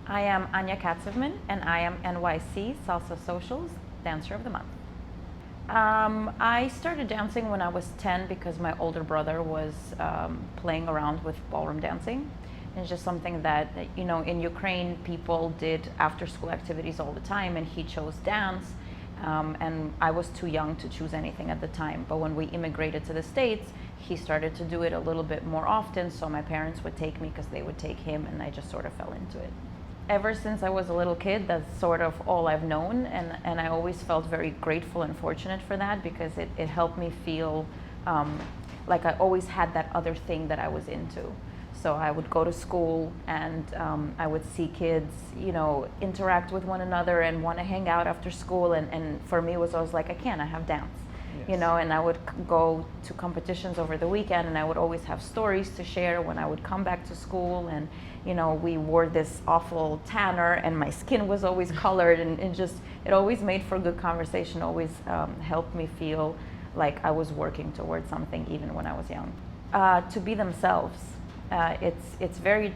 I am Anya Katsevman, and I am nycsalsasocials Dancer of the Month. I started dancing when I was 10 because my older brother was playing around with ballroom dancing. It's just something that, in Ukraine, people did after school activities all the time, and he chose dance. And I was too young to choose anything at the time. But when we immigrated to the States, he started to do it a little bit more often. So my parents would take me because they would take him, and I just sort of fell into it. Ever since I was a little kid, that's sort of all I've known, and I always felt very grateful and fortunate for that because it helped me feel like I always had that other thing that I was into. So I would go to school and I would see kids, interact with one another and want to hang out after school, and for me it was always like, I have dance. Yes. And I would go to competitions over the weekend, and I would always have stories to share when I would come back to school. And we wore this awful tanner, and my skin was always colored, and it always made for good conversation, always helped me feel like I was working towards something even when I was young. To be themselves. It's very,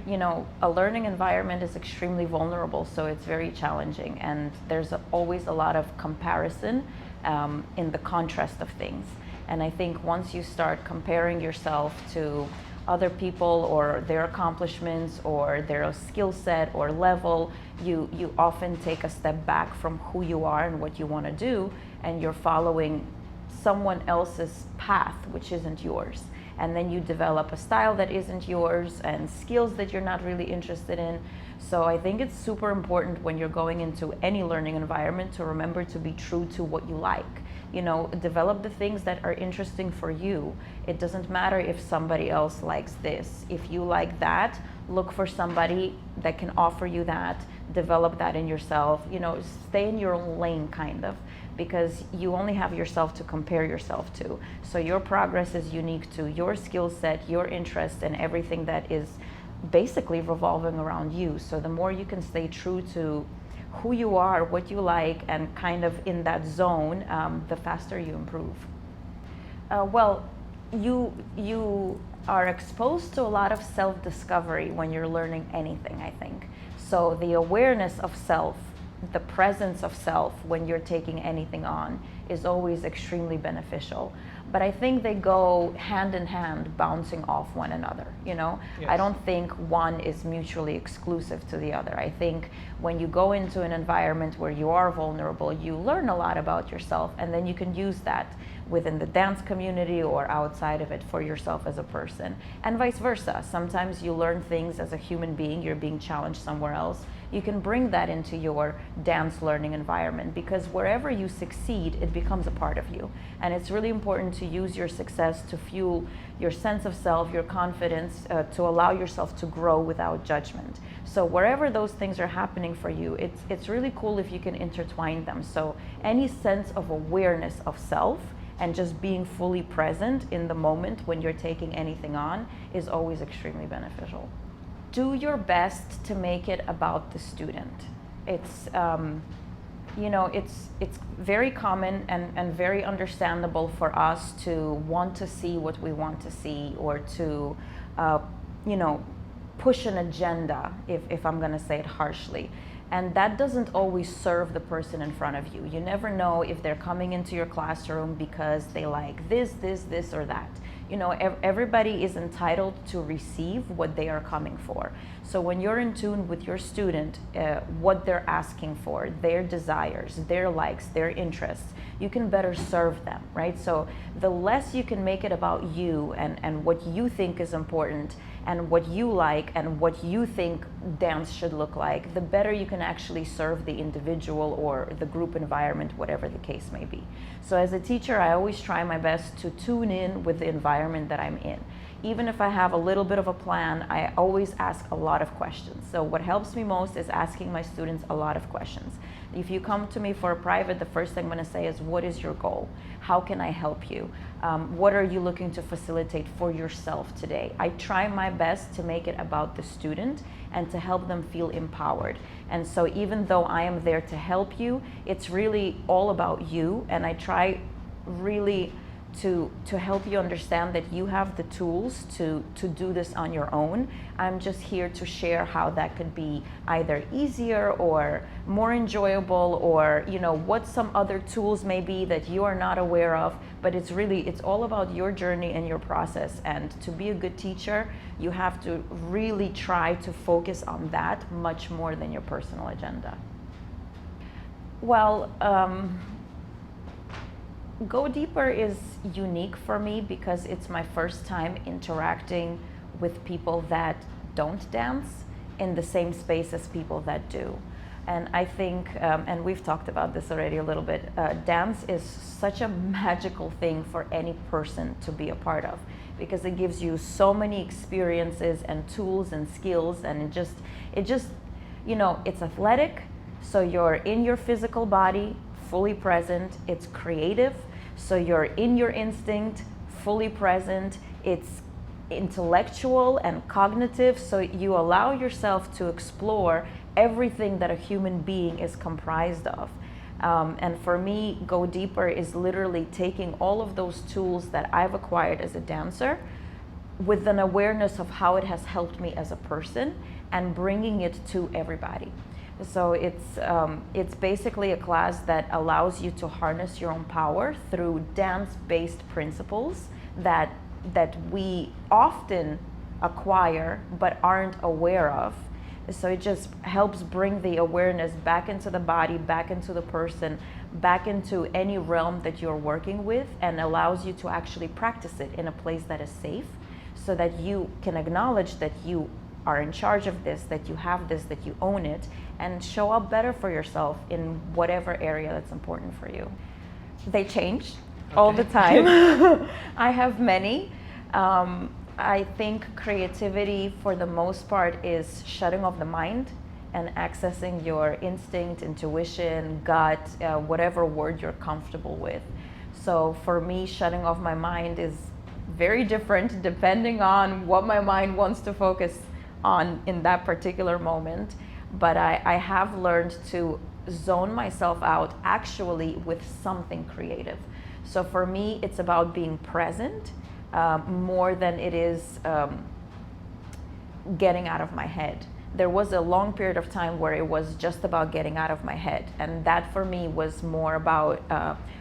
a learning environment is extremely vulnerable, so it's very challenging, and there's always a lot of comparison in the contrast of things. And I think once you start comparing yourself to other people or their accomplishments or their skill set or level, you often take a step back from who you are and what you want to do, and you're following someone else's path, which isn't yours. And then you develop a style that isn't yours and skills that you're not really interested in. So I think it's super important when you're going into any learning environment to remember to be true to what you like. Develop the things that are interesting for you. It doesn't matter if somebody else likes this. If you like that, look for somebody that can offer you that, develop that in yourself, stay in your own lane kind of, because you only have yourself to compare yourself to. So your progress is unique to your skill set, your interest, and everything that is basically revolving around you. So the more you can stay true to who you are, what you like, and kind of in that zone, the faster you improve. Well, you are exposed to a lot of self-discovery when you're learning anything, I think. So the awareness of self, the presence of self when you're taking anything on is always extremely beneficial. But I think they go hand in hand, bouncing off one another, Yes. I don't think one is mutually exclusive to the other. I think when you go into an environment where you are vulnerable, you learn a lot about yourself, and then you can use that within the dance community or outside of it for yourself as a person, and vice versa. Sometimes you learn things as a human being, you're being challenged somewhere else. You can bring that into your dance learning environment, because wherever you succeed, it becomes a part of you. And it's really important to use your success to fuel your sense of self, your confidence, to allow yourself to grow without judgment. So wherever those things are happening for you, it's really cool if you can intertwine them. So any sense of awareness of self and just being fully present in the moment when you're taking anything on is always extremely beneficial. Do your best to make it about the student. It's it's very common and very understandable for us to want to see what we want to see, or to push an agenda, if I'm going to say it harshly. And that doesn't always serve the person in front of you. You never know if they're coming into your classroom because they like this, or that. Everybody is entitled to receive what they are coming for. So when you're in tune with your student, what they're asking for, their desires, their likes, their interests, you can better serve them, right? So the less you can make it about you and what you think is important and what you like and what you think dance should look like, the better you can actually serve the individual or the group environment, whatever the case may be. So as a teacher, I always try my best to tune in with the environment that I'm in. Even if I have a little bit of a plan, I always ask a lot of questions. So what helps me most is asking my students a lot of questions. If you come to me for a private, the first thing I'm going to say is, what is your goal? How can I help you? What are you looking to facilitate for yourself today? I try my best to make it about the student and to help them feel empowered. And so even though I am there to help you, it's really all about you, and I try really to help you understand that you have the tools to do this on your own. I'm just here to share how that could be either easier or more enjoyable, or what some other tools may be that you are not aware of. But it's all about your journey and your process. And to be a good teacher, you have to really try to focus on that much more than your personal agenda. Well, Go Deeper is unique for me because it's my first time interacting with people that don't dance in the same space as people that do. And I think, and we've talked about this already a little bit, dance is such a magical thing for any person to be a part of, because it gives you so many experiences and tools and skills, and it just it's athletic, so you're in your physical body, fully present. It's creative, so you're in your instinct, fully present. It's intellectual and cognitive, so you allow yourself to explore everything that a human being is comprised of. And for me, Go Deeper is literally taking all of those tools that I've acquired as a dancer with an awareness of how it has helped me as a person and bringing it to everybody. So it's basically a class that allows you to harness your own power through dance-based principles that we often acquire but aren't aware of. So it just helps bring the awareness back into the body, back into the person, back into any realm that you're working with, and allows you to actually practice it in a place that is safe, so that you can acknowledge that you are in charge of this, that you have this, that you own it, and show up better for yourself in whatever area that's important for you. They change all the time. I have many. I think creativity, for the most part, is shutting off the mind and accessing your instinct, intuition, gut, whatever word you're comfortable with. So for me, shutting off my mind is very different depending on what my mind wants to focus on in that particular moment. But I have learned to zone myself out actually with something creative. So for me, it's about being present more than it is getting out of my head. There was a long period of time where it was just about getting out of my head, and that for me was more about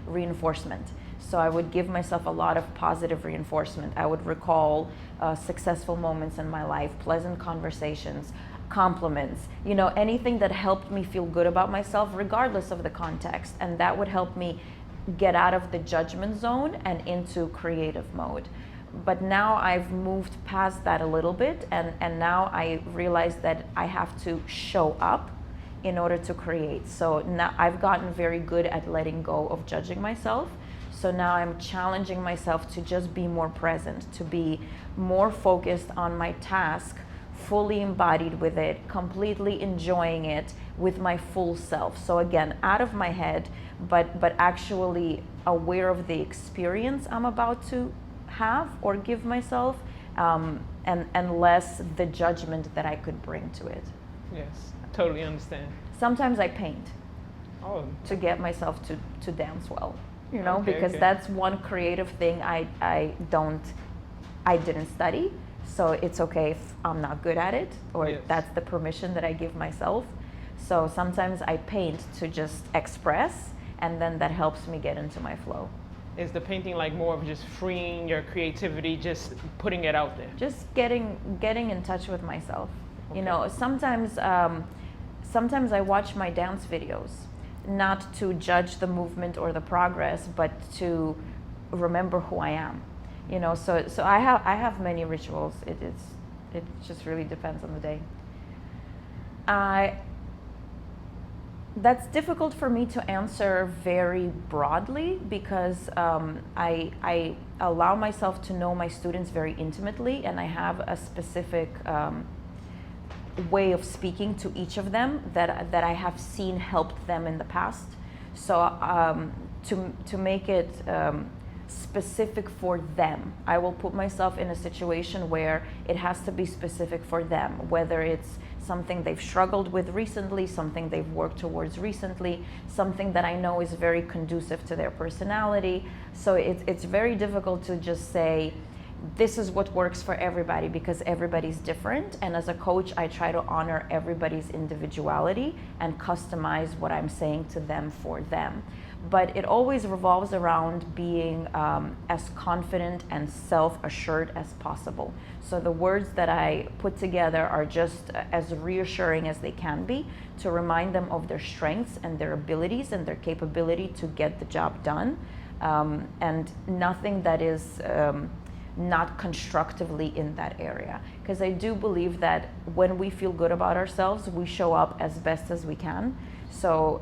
reinforcement. So I would give myself a lot of positive reinforcement. I would recall successful moments in my life, pleasant conversations, compliments, anything that helped me feel good about myself regardless of the context. And that would help me get out of the judgment zone and into creative mode. But now I've moved past that a little bit, and now I realize that I have to show up in order to create. So now I've gotten very good at letting go of judging myself. So now I'm challenging myself to just be more present, to be more focused on my task, fully embodied with it, completely enjoying it with my full self. So again, out of my head, but actually aware of the experience I'm about to have or give myself, and less the judgment that I could bring to it. Yes, totally understand. Sometimes I paint to get myself to dance well, because that's one creative thing I didn't study. So it's okay if I'm not good at it, or that's the permission that I give myself. So sometimes I paint to just express, and then that helps me get into my flow. Is the painting like more of just freeing your creativity, just putting it out there? Just getting in touch with myself. Okay. Sometimes I watch my dance videos, not to judge the movement or the progress, but to remember who I am. So I have many rituals. It just really depends on the day. That's difficult for me to answer very broadly, because I allow myself to know my students very intimately, and I have a specific way of speaking to each of them that I have seen helped them in the past. So to make it specific for them. I will put myself in a situation where it has to be specific for them, whether it's something they've struggled with recently, something they've worked towards recently, something that I know is very conducive to their personality. So it's very difficult to just say, this is what works for everybody, because everybody's different. And as a coach, I try to honor everybody's individuality and customize what I'm saying to them for them. But it always revolves around being as confident and self-assured as possible. So the words that I put together are just as reassuring as they can be, to remind them of their strengths and their abilities and their capability to get the job done, and nothing that is not constructively in that area. Because I do believe that when we feel good about ourselves, we show up as best as we can. So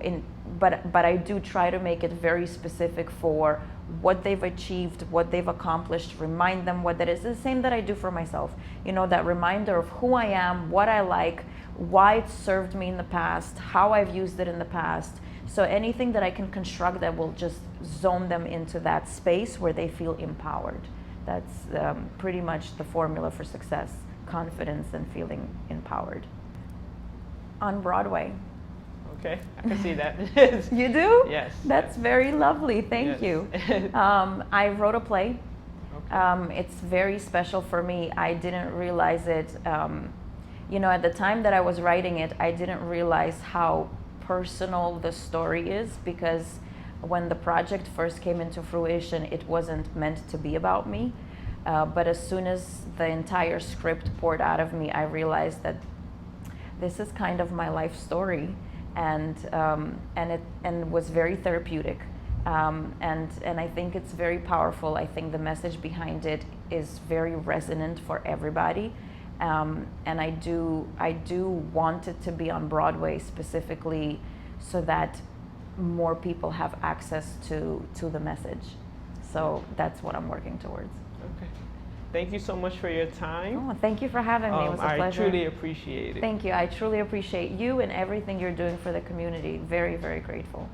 but I do try to make it very specific for what they've achieved, what they've accomplished, remind them what that is. It's the same that I do for myself. You know, that reminder of who I am, what I like, why it served me in the past, how I've used it in the past. So anything that I can construct that will just zone them into that space where they feel empowered. That's pretty much the formula for success: confidence and feeling empowered. On Broadway. Okay, I can see that. You do? Yes. That's very lovely. Thank Yes. you. I wrote a play. Okay. It's very special for me. I didn't realize it. You know, at the time that I was writing it, I didn't realize how personal the story is, because when the project first came into fruition, it wasn't meant to be about me. But as soon as the entire script poured out of me, I realized that this is kind of my life story, and it was very therapeutic, and I think it's very powerful. I think the message behind it is very resonant for everybody, and I do want it to be on Broadway specifically so that more people have access to the message. So that's what I'm working towards. Okay. Thank you so much for your time. Oh, thank you for having me. It was a pleasure. I truly appreciate it. Thank you. I truly appreciate you and everything you're doing for the community. Very, very grateful.